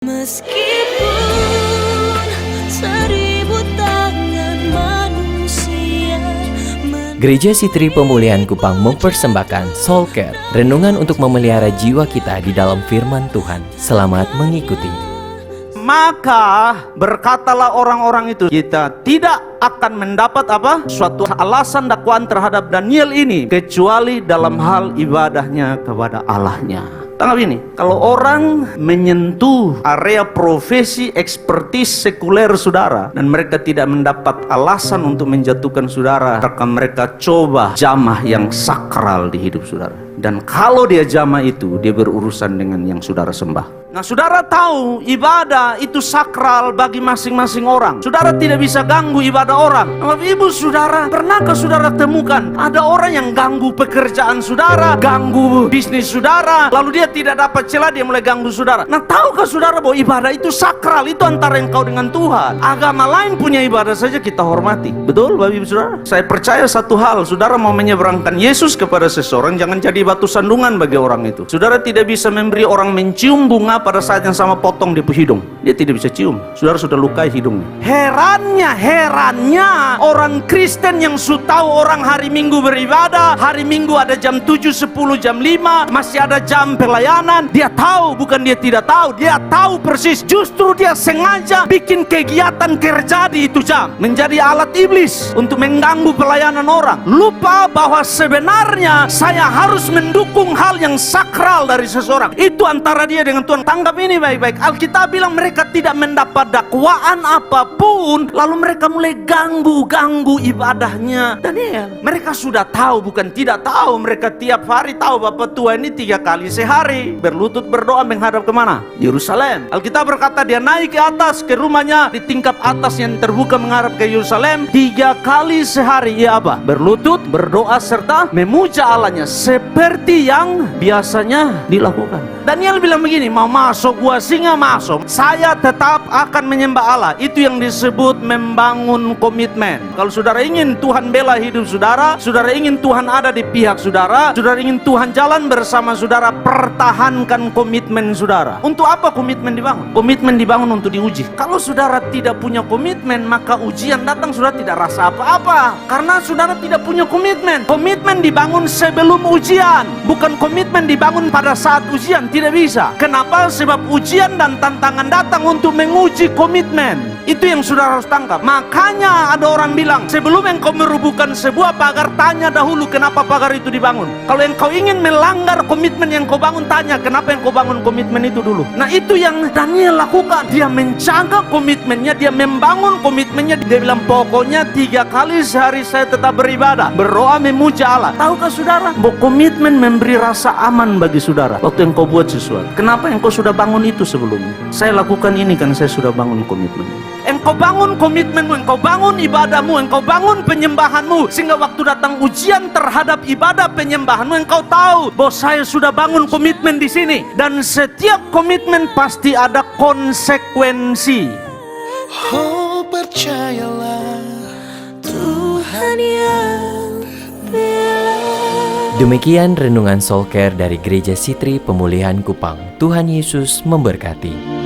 Meskipun seribu tangan manusia Gereja Sitri Pemulihan Kupang mempersembahkan Soul Care, renungan untuk memelihara jiwa kita di dalam firman Tuhan. Selamat mengikuti. Maka berkatalah orang-orang itu, kita tidak akan mendapat suatu alasan dakwaan terhadap Daniel ini kecuali dalam hal ibadahnya kepada Allahnya. Tangkap ini, kalau orang menyentuh area profesi ekspertis sekuler saudara dan mereka tidak mendapat alasan untuk menjatuhkan saudara, maka mereka coba jamah yang sakral di hidup saudara. Dan kalau dia jamah itu, dia berurusan dengan yang saudara sembah. Nah, saudara tahu ibadah itu sakral bagi masing-masing orang. Saudara tidak bisa ganggu ibadah orang. Bapak Ibu saudara, pernahkah saudara temukan ada orang yang ganggu pekerjaan saudara, ganggu bisnis saudara, lalu dia tidak dapat celah, dia mulai ganggu saudara. Nah, tahukah saudara bahwa ibadah itu sakral, itu antara engkau dengan Tuhan. Agama lain punya ibadah saja kita hormati. Betul Bapak Ibu saudara? Saya percaya satu hal, saudara mau menyeberangkan Yesus kepada seseorang, jangan jadi batu sandungan bagi orang itu. Saudara tidak bisa memberi orang mencium bunga pada saat yang sama potong di hidung. Dia tidak bisa cium. Saudara sudah lukai hidungnya. Herannya orang Kristen yang tahu orang hari Minggu beribadah, hari Minggu ada jam 7, 10, jam 5, masih ada jam pelayanan. Dia tahu, bukan dia tidak tahu. Dia tahu persis. Justru dia sengaja bikin kegiatan kerja di itu jam, menjadi alat iblis untuk mengganggu pelayanan orang. Lupa bahwa sebenarnya saya harus mendukung hal yang sakral dari seseorang. Itu antara dia dengan Tuhan. Tanggap ini baik-baik. Alkitab bilang mereka tidak mendapat dakwaan apapun, lalu mereka mulai ganggu ibadahnya Daniel. Mereka sudah tahu, bukan tidak tahu. Mereka tiap hari tahu Bapak tua ini 3 kali sehari berlutut berdoa menghadap kemana? Yerusalem. Alkitab berkata dia naik ke atas, ke rumahnya di tingkap atas yang terbuka menghadap ke Yerusalem. 3 kali sehari ia berlutut, berdoa serta memuja Allahnya seperti yang biasanya dilakukan. Daniel bilang begini, mau masuk gua singa masuk, saya tetap akan menyembah Allah. Itu yang disebut membangun komitmen. Kalau saudara ingin Tuhan bela hidup saudara, saudara ingin Tuhan ada di pihak saudara, saudara ingin Tuhan jalan bersama saudara, pertahankan komitmen saudara. Untuk apa komitmen dibangun? Komitmen dibangun untuk diuji. Kalau saudara tidak punya komitmen, maka ujian datang saudara tidak rasa apa-apa, karena saudara tidak punya komitmen. Komitmen dibangun sebelum ujian, bukan komitmen dibangun pada saat ujian. Tidak bisa. Kenapa? Sebab ujian dan tantangan datang untuk menguji komitmen. Itu yang saudara harus tangkap. Makanya ada orang bilang, sebelum engkau merubuhkan sebuah pagar, tanya dahulu kenapa pagar itu dibangun. Kalau engkau ingin melanggar komitmen yang kau bangun, tanya kenapa engkau bangun komitmen itu dulu. Nah, itu yang Daniel lakukan. Dia menjaga komitmennya, dia membangun komitmennya. Dia bilang, pokoknya 3 kali sehari saya tetap beribadah, berdoa, memuja Allah. Tahukah saudara bahwa komitmen memberi rasa aman bagi saudara waktu engkau buat sesuatu? Kenapa engkau sudah bangun itu sebelumnya? Saya lakukan ini kan saya sudah bangun komitmen. Engkau bangun komitmenmu, engkau bangun ibadahmu, engkau bangun penyembahanmu, sehingga waktu datang ujian terhadap ibadah penyembahanmu, engkau tahu bahwa saya sudah bangun komitmen di sini. Dan setiap komitmen pasti ada konsekuensi. Oh, percayalah Tuhan yang bela. Demikian renungan Soul Care dari Gereja Sitri Pemulihan Kupang. Tuhan Yesus memberkati.